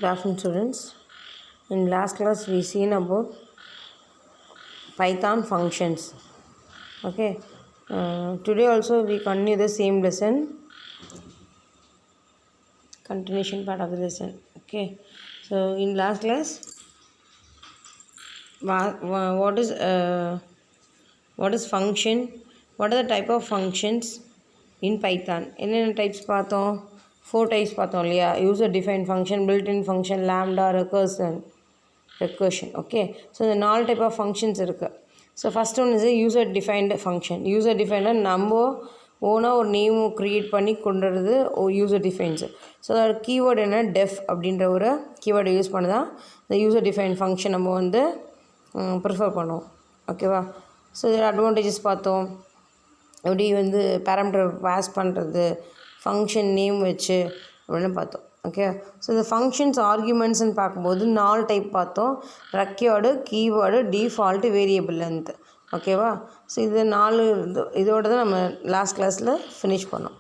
Good afternoon, students. In last class we seen about Python functions. Okay. Today also we continue the same lesson. Continuation part of the lesson. Okay. So in last class, what is function? What are the type of functions in Python? என்னென்ன types பார்த்தோம்? 4 types பார்த்தோம் இல்லையா? User define function, built in function, lambda, recursion. Okay. So இந்த 4 type of functions இருக்குது. So first one is user defined function. User டிஃபைனாக நம்ம ஓனாக ஒரு நேம் க்ரியேட் பண்ணி கொண்டுறது யூசர் டிஃபைன்ஸு. ஸோ அதோட கீவேர்டு என்ன? டெஃப் அப்படின்ற ஒரு கீவேர்டை யூஸ் பண்ணி தான் இந்த யூசர் டிஃபைன் ஃபங்க்ஷன் நம்ம வந்து ப்ரிஃபர் பண்ணுவோம். ஓகேவா? ஸோ இதில் அட்வான்டேஜஸ் பார்த்தோம். எப்படி வந்து பேராமீட்டர் பாஸ் பண்ணுறது, ஃபங்க்ஷன் நேம் வச்சு அப்படின்னு பார்த்தோம். ஓகே. ஸோ இந்த ஃபங்க்ஷன்ஸ் ஆர்குமெண்ட்ஸ்ன்னு பார்க்கும்போது 4 டைப் பார்த்தோம். Record, keyword, default, variable length. ஓகேவா? ஸோ இது 4 இதோட தான் நம்ம லாஸ்ட் கிளாஸில் ஃபினிஷ் பண்ணோம்.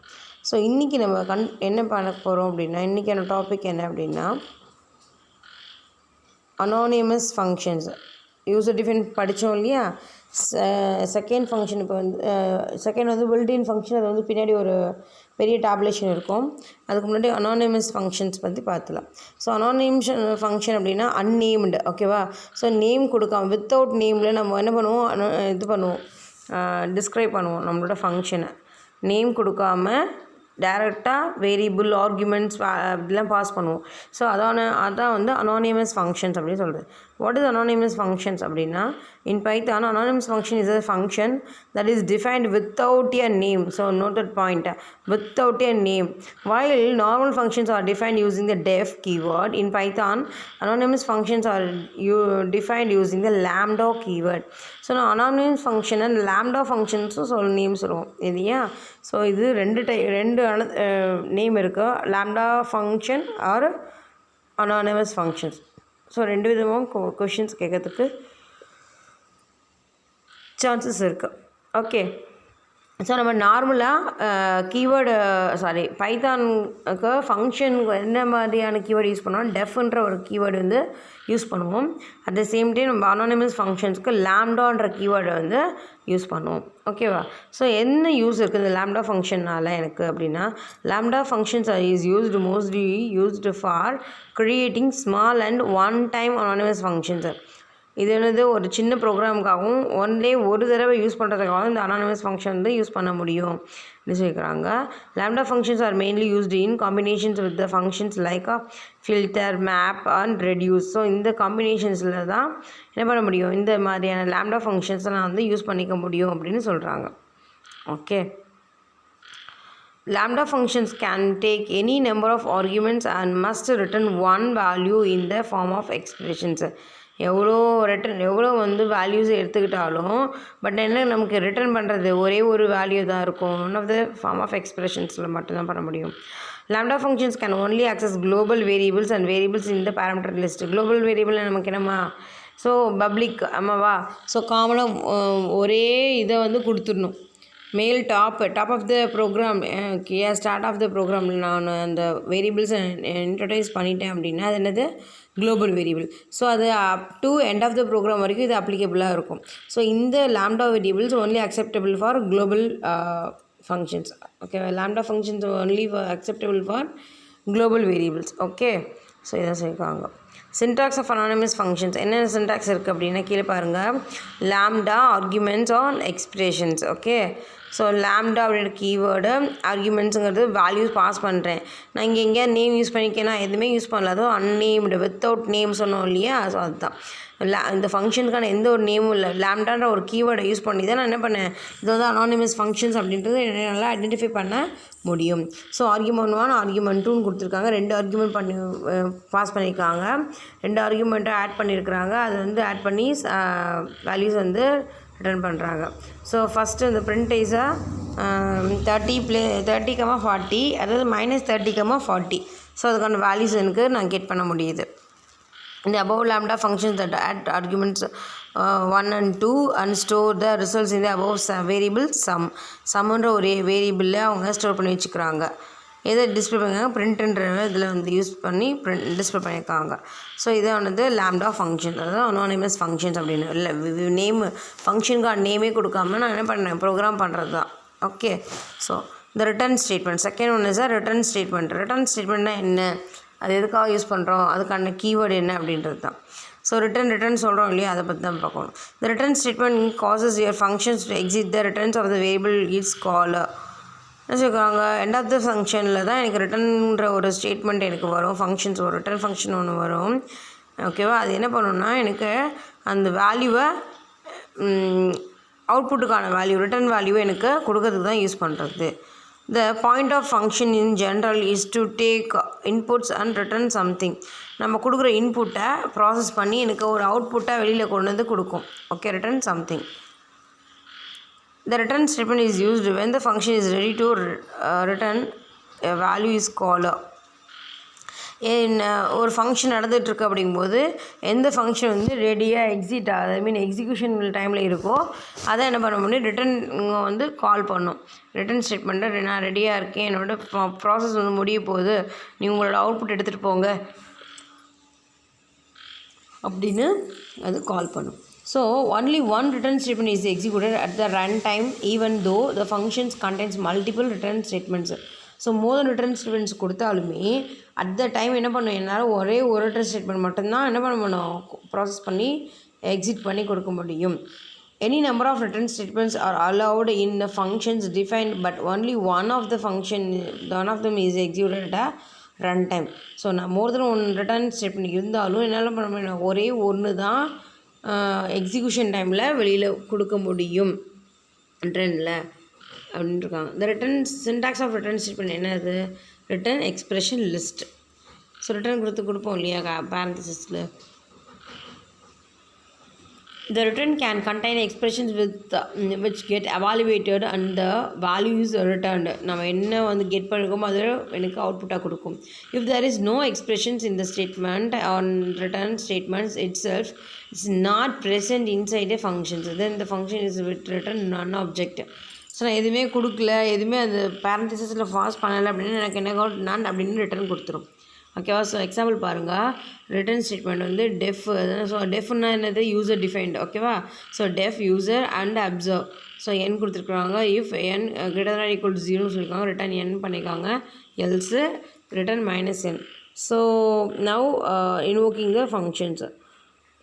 ஸோ இன்றைக்கி நம்ம என்ன பண்ண போகிறோம் அப்படின்னா, இன்றைக்கான டாபிக் என்ன அப்படின்னா அனானிமஸ் ஃபங்க்ஷன்ஸ். யூசர் டிஃபைன் படித்தோம் இல்லையா? செகண்ட் ஃபங்க்ஷன் இப்போ வந்து செகண்ட் வந்து பில்ட்-இன் ஃபங்க்ஷன். அது வந்து பின்னாடி ஒரு பெரிய டேப்லேஷன் இருக்கும். அதுக்கு முன்னாடி அனானிமஸ் ஃபங்க்ஷன்ஸ் பற்றி பார்த்துலாம். ஸோ அனானிமஸ் ஃபங்க்ஷன் அப்படின்னா அன்னேம்டு. ஓகேவா? ஸோ நேம் கொடுக்காம வித்தவுட் நேமில் நம்ம என்ன பண்ணுவோம், டிஸ்கிரைப் பண்ணுவோம் நம்மளோட ஃபங்க்ஷனை. நேம் கொடுக்காம டைரெக்டாக வேரியபிள் ஆர்குமெண்ட்ஸ் அப்படிலாம் பாஸ் பண்ணுவோம். ஸோ அதான் வந்து அனானிமஸ் ஃபங்க்ஷன்ஸ் அப்படின்னு சொல்கிறது. வாட் இஸ் அனானிமஸ் ஃபங்க்ஷன்ஸ் அப்படின்னா, இன் Python anonymous function is a function that is defined without a name. So note that point, without a name. While normal functions are defined using the def keyword, in Python anonymous functions are defined using the lambda keyword. So நான் anonymous function and lambda ஃபங்க்ஷன்ஸும் name சொல்லுவோம் இல்லையா? So இது ரெண்டு name இருக்குது, lambda function or anonymous functions. So 2 விதமாக questions கேட்கறதுக்கு chances இருக்குது. ஓகே. ஸோ நம்ம நார்மலாக பைத்தானுக்கு ஃபங்க்ஷனுக்கு என்ன மாதிரியான கீவேர்டு யூஸ் பண்ணுவோம், டெஃப்ன்ற ஒரு கீவேர்டு வந்து யூஸ் பண்ணுவோம். அட் த சேம் டைம் நம்ம அனானிமஸ் ஃபங்க்ஷன்ஸ்க்கு லாம்டான்ற கீவேர்டை வந்து யூஸ் பண்ணுவோம். ஓகேவா? ஸோ என்ன யூஸ் இருக்குது இந்த லாம்டா ஃபங்க்ஷனால் எனக்கு அப்படின்னா, lambda functions is mostly used for creating small and one time anonymous functions. இது வந்து ஒரு சின்ன ப்ரோக்ராமுக்காகவும் ஒரு தடவை யூஸ் பண்ணுறதுக்காகவும் இந்த அனானிமஸ் ஃபங்க்ஷன் வந்து யூஸ் பண்ண முடியும் அப்படின்னு சொல்லியிருக்கிறாங்க. Lambda functions are mainly used in combinations with the functions like filter, map and reduce. So இந்த காம்பினேஷன்ஸில் தான் என்ன பண்ண முடியும், இந்த மாதிரியான லாம்டா ஃபங்க்ஷன்ஸ்லாம் வந்து யூஸ் பண்ணிக்க முடியும் அப்படின்னு சொல்கிறாங்க. Okay. Lambda functions can take any number of arguments and must return one value in the form of expressions. எவ்வளோ வந்து வேல்யூஸ் எடுத்துக்கிட்டாலும் பட் என்ன நமக்கு ரிட்டர்ன் பண்ணுறது ஒரே ஒரு வேல்யூ தான் இருக்கும். One of the form of எக்ஸ்பிரஷன்ஸில் மட்டும்தான் பண்ண முடியும். Lambda functions can only access global variables and variables in the parameter list. global variable நமக்கு என்னம்மா, ஸோ பப்ளிக் ஆமாவா? ஸோ காமனாக ஒரே இதை வந்து கொடுத்துடணும். மேல் top of the program, start of the program நான் அந்த வேரியபிள்ஸை இன்ட்ரடியூஸ் பண்ணிட்டேன் அப்படின்னா அது என்னது, குளோபல் வேரியபிள். ஸோ அது up to end of the program வரைக்கும் இது அப்ளிகபிளாக இருக்கும். ஸோ இந்த lambda variables only acceptable for global functions. Okay. Lambda functions only acceptable for global variables. Okay. So இதான் சொல்லியிருக்காங்க. சின்டாக்ஸ் ஆஃப் அனானிமஸ் ஃபங்க்ஷன்ஸ் என்னென்ன syntax இருக்குது அப்படின்னா கீழே பாருங்கள். Lambda arguments on expressions. Okay. So lambda அப்படின்ற கீவேர்டு, ஆர்குமெண்ட்ஸுங்கிறது வேல்யூஸ் பாஸ் பண்ணுறேன். நான் இங்கே எங்கேயா நேம் யூஸ் பண்ணிக்கேன்னா எதுவுமே யூஸ் பண்ணல, அதுவும் அன்னேம்டு வித்தவுட் நேம் சொன்னோம் இல்லையா? ஸோ அதுதான் இந்த ஃபங்க்ஷனுக்கான எந்த ஒரு நேமும் இல்லை, லாம்டான்ற ஒரு கீவேர்டை யூஸ் பண்ணி தான் நான் என்ன பண்ணேன், இது வந்து அனானிமஸ் ஃபங்க்ஷன்ஸ் அப்படின்றது நல்லா ஐடென்டிஃபை பண்ண முடியும். ஸோ ஆர்குமெண்ட் 1, ஆர்குமெண்ட் 2ன்னு கொடுத்துருக்காங்க. 2 ஆர்குமெண்ட் பாஸ் பண்ணியிருக்காங்க. 2 ஆர்குமெண்ட்டை ஆட் பண்ணியிருக்கிறாங்க. அது வந்து ஆட் பண்ணி வேல்யூஸ் வந்து ரிட்டர்ன் பண்ணுறாங்க. ஸோ ஃபஸ்ட்டு இந்த பிரிண்ட் ஐஸாக 30,40 அதாவது -30,40. ஸோ அதுக்கான வேல்யூஸ் எனக்கு நான் கெட் பண்ண முடியுது. இந்த above lambda functions that add arguments 1 and 2 and store the results in the above variable sum. sumன்ற ஒரு வேரியபிளில் அவங்க ஸ்டோர் பண்ணி வச்சுக்கிறாங்க. எதை டிஸ்பிளே பண்ணியிருக்காங்க, பிரிண்ட்ன்ற இதில் வந்து யூஸ் பண்ணி டிஸ்பிளே பண்ணியிருக்காங்க. ஸோ இதை லாம்டா ஃபங்க்ஷன், அதாவது அனானிமஸ் ஃபங்க்ஷன்ஸ் அப்படின்னு இல்லை நேம் ஃபங்க்ஷனுக்கு நேமே கொடுக்காம நான் என்ன பண்ணேன், ப்ரோக்ராம் பண்ணுறது தான். ஓகே. ஸோ இந்த return statement, second one is return statement. Return ஸ்டேட்மெண்ட்னா என்ன, அது எதுக்காக யூஸ் பண்ணுறோம், அதுக்கான கீவேர்டு என்ன அப்படின்றது தான். ஸோ ரிட்டர்ன் சொல்கிறோம் இல்லையா, அதை பற்றி தான் பார்க்கணும். The return statement causes your functions to exit the returns of the variable is called. என்ன சொல்லியிருக்காங்க, எண்ட் ஆஃப் த ஃபங்க்ஷனில் தான் எனக்கு ரிட்டர்ன்ற ஒரு ஸ்டேட்மெண்ட் எனக்கு வரும், ஃபங்க்ஷன்ஸ் ஒரு ரிட்டர்ன் ஃபங்க்ஷன் ஒன்று வரும். ஓகேவா, அது என்ன பண்ணணும்னா எனக்கு அந்த வேல்யூவை அவுட்புட்டுக்கான வேல்யூ, ரிட்டர்ன் வேல்யூவை எனக்கு கொடுக்கறதுக்கு தான் யூஸ் பண்ணுறது. The point of function in general is to take inputs and return something. நம்ம கொடுக்குற இன்புட்டை ப்ராசஸ் பண்ணி எனக்கு ஒரு அவுட்புட்டை வெளியில் கொண்டு வந்து கொடுக்கும். Okay, return something. The return statement is used when the function is ready to return a value is called. ஒரு ஃபங்க்ஷன் நடந்துகிட்ருக்கு அப்படிங்கும்போது எந்த ஃபங்க்ஷன் வந்து ரெடியாக எக்ஸிட் ஆகுது, ஐ மீன் எக்ஸிக்யூஷன் டைமில் இருக்கோ அதை என்ன பண்ண முடியும், ரிட்டன் வந்து கால் பண்ணும். ரிட்டன் ஸ்டேட்மெண்ட்டை நான் ரெடியாக இருக்கேன், என்னோடய ப்ராசஸ் வந்து முடிய போகுது, நீ உங்களோட அவுட்புட் எடுத்துகிட்டு போங்க அப்படின்னு அது கால் பண்ணும். So only one return statement is executed at the run time even though the functions condense multiple return statements. So more return statements கொடுத்தாலுமே அட் த டைம் என்ன பண்ணும், என்னால் ஒரே ஒரு ரிட்டர்ன் ஸ்டேட்மெண்ட் மட்டும்தான் என்ன பண்ணணும், ப்ராசஸ் பண்ணி எக்ஸிட் பண்ணி கொடுக்க முடியும். Any number of return statements are allowed in the functions defined, but only one of them is executed at a run time. So நான் மோர் தென் ஒன் ரிட்டர்ன் ஸ்டேட்மெண்ட் இருந்தாலும் என்னால் பண்ண முடியும், ஒரே ஒன்று தான் எக்ஸிக்யூஷன் டைமில் வெளியில் கொடுக்க முடியும் ரிட்டர்னில் அப்படின்னு இருக்காங்க. இந்த return syntax of return statement என்னது, return expression list. So return கொடுப்போம் இல்லையா பேரந்தசிஸில். The return can contain expressions which get evaluated and the values returned. நம்ம என்ன வந்து கெட் பண்ணிருக்கோமோ அது எனக்கு அவுட்புட்டாக கொடுக்கும். If there is no expressions in the statement on return statements itself, it's not present inside a function. Then the function is return non object. So நான் எதுவுமே கொடுக்கல, எதுவுமே அந்த பேரந்தசிஸில் பாஸ் பண்ணலை அப்படின்னு எனக்கு என்ன நான் அப்படின்னு ரிட்டர்ன் கொடுத்துரும். ஓகேவா. ஸோ எக்ஸாம்பிள் பாருங்கள், ரிட்டர்ன் ஸ்டேட்மெண்ட் வந்து டெஃப். ஸோ டெஃப்னா என்னது, யூசர் டிஃபைன்ட். ஓகேவா. So def user and observe. So n கொடுத்துருக்குறாங்க, if n greater than equal to 0 சொல்லியிருக்காங்க, ரிட்டர்ன் என் பண்ணியிருக்காங்க, else return -n. So now invoking the functions.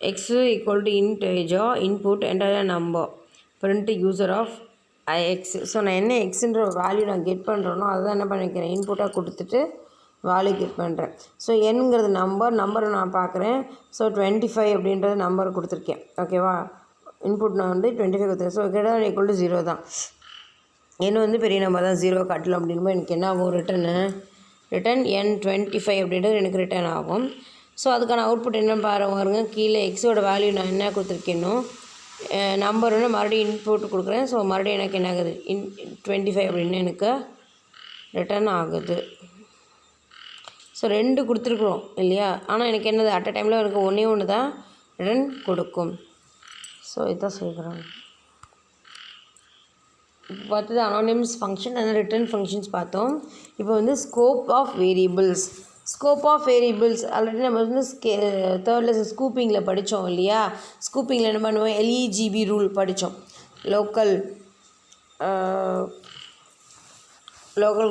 X equal to integer input enter a number print user of x. So நான் என்ன எக்ஸுன்ற value நான் get பண்ணுறேனோ அதுதான் என்ன பண்ணிக்கிறேன், இன்புட்டாக கொடுத்துட்டு value get பண்ணுறேன். ஸோ என்னங்கிறது நம்பரை நான் பார்க்குறேன். ஸோ 25 அப்படின்றது நம்பர் கொடுத்துருக்கேன். ஓகேவா. இன்புட் நான் வந்து 25 கொடுத்துருக்கேன். ஸோ கிரேட்டர் ஈக்குவல் டு 0 தான், என் வந்து பெரிய நம்பர் தான், 0 காட்டலாம் அப்படின்போது எனக்கு என்ன ஆகும், ரிட்டன் n25 அப்படின்றது எனக்கு ரிட்டர்ன் ஆகும். ஸோ அதுக்கான அவுட்புட் என்ன பாருங்க, கீழே எக்ஸோட வேல்யூ நான் என்ன கொடுத்துருக்கேனோ நம்பர் ஒன்று மறுபடியும் இன்புட் கொடுக்குறேன். ஸோ மறுபடியும் எனக்கு என்ன ஆகுது, 25 அப்படின்னு எனக்கு ரிட்டர்ன் ஆகுது. ஸோ 2 கொடுத்துருக்குறோம் இல்லையா, ஆனால் எனக்கு என்னது அட் அ டைமில் எனக்கு ஒன்று தான் ரிட்டர்ன் கொடுக்கும். ஸோ இதுதான் சொல்கிறேன். இப்போ பார்த்தது anonymous function and return functions பார்த்தோம். இப்போ வந்து scope of variables. Scope of variables already நம்ம வந்து தேர்ட் லெசன் ஸ்கூப்பிங்கில் படித்தோம் இல்லையா. ஸ்கூப்பிங்கில் என்ன பண்ணுவோம், LEGB ரூல் படித்தோம், லோக்கல்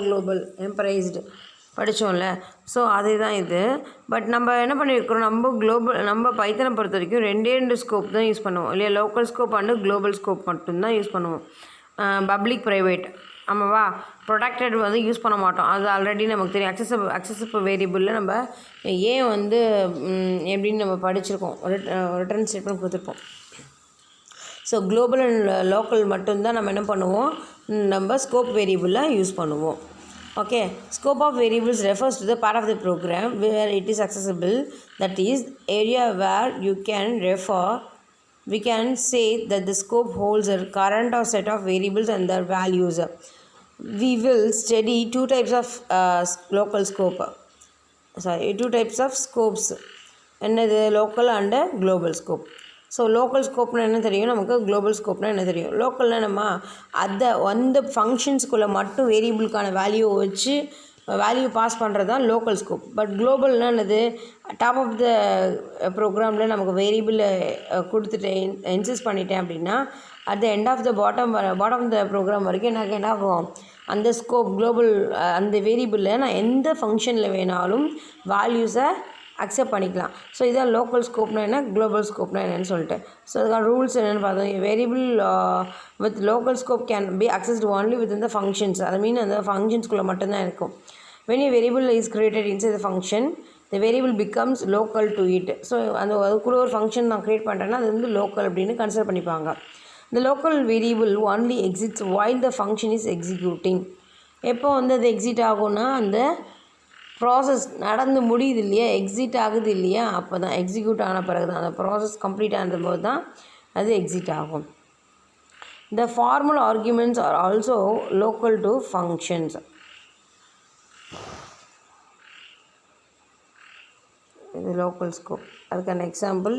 குளோபல் எம்பரைஸ்டு படித்தோம்ல. ஸோ அதே தான் இது. பட் நம்ம என்ன பண்ணியிருக்கிறோம், நம்ம பைத்தனை பொறுத்த வரைக்கும் 2 ஸ்கோப் தான் யூஸ் பண்ணுவோம் இல்லையா. Local scope and global scope மட்டும்தான் யூஸ் பண்ணுவோம். பப்ளிக் ப்ரைவேட் ஆமாவா. ப்ரொடெக்டட் வந்து யூஸ் பண்ண மாட்டோம், அது ஆல்ரெடி நமக்கு தெரியும். அக்சஸபிள் வேரியபிளில் நம்ம ஏன் வந்து எப்படின்னு நம்ம படிச்சிருக்கோம், ரிட்டர்ன் ஸ்டேட்மெண்ட் கொடுத்துருப்போம். ஸோ குளோபல் அண்ட் லோக்கல் மட்டும்தான் நம்ம என்ன பண்ணுவோம், நம்ம ஸ்கோப் வேரியபிளாக யூஸ் பண்ணுவோம். Okay, scope of variables refers to the part of the program where it is accessible, that is area where you can refer. We can say that the scope holds a current or set of variables and their values. We will study two types of local scope. Two types of scopes. என்னது, local and global scope. So local ஸ்கோப்னால் என்ன தெரியும் நமக்கு, global ஸ்கோப்னால் என்ன தெரியும். லோக்கல்னால் நம்ம அந்த ஃபங்க்ஷன்ஸ்குள்ளே மட்டும் வேரியபிளுக்கான வேல்யூவை வச்சு வேல்யூ பாஸ் பண்ணுறது தான் லோக்கல் ஸ்கோப். பட் குளோபல்னால் என்னது, டாப் ஆஃப் த ப்ரோக்ராமில் நமக்கு வேரியபிள் கொடுத்துட்டு இன்சிஸ்ட் பண்ணிட்டேன் அப்படின்னா at the end of the bottom of the program வரைக்கும் எனக்கு என்ன ஆகும், அந்த ஸ்கோப் குளோபல் அந்த வேரியபிளில் நான் எந்த ஃபங்க்ஷனில் வேணாலும் வேல்யூஸை அக்செப்ட் பண்ணிக்கலாம். ஸோ இதான் லோக்கல் ஸ்கோப்னா என்ன, குளோபல் ஸ்கோப்னா என்னன்னு சொல்லிட்டு. ஸோ அதுக்கான ரூல்ஸ் என்னென்னு பார்த்தோம். Variable with local scope can be accessed only with இந்த ஃபங்க்ஷன்ஸ். அது மீன் அந்த ஃபங்க்ஷன்ஸ்குள்ளே மட்டும்தான் இருக்கும். when a variable is created inside the function, the variable becomes local to it. So அந்த அதுக்குள்ள ஒரு ஃபங்க்ஷன் நான் க்ரியேட் பண்ணுறேன்னா அது வந்து லோக்கல் அப்படின்னு கன்சிடர் பண்ணிப்பாங்க. the local variable only exits while the function is executing. எப்போ வந்து அது எக்ஸிட் ஆகும்னா அந்த ப்ராசஸ் நடந்து முடியுது இல்லையா, எக்ஸிட் ஆகுது இல்லையா, அப்போ தான் எக்ஸிக்யூட் ஆன பிறகு தான் அந்த ப்ராசஸ் கம்ப்ளீட் ஆன போது தான் அது எக்ஸிட் ஆகும். the formal arguments are also local to functions. இது லோக்கல் ஸ்கோப். அதுக்கான எக்ஸாம்பிள்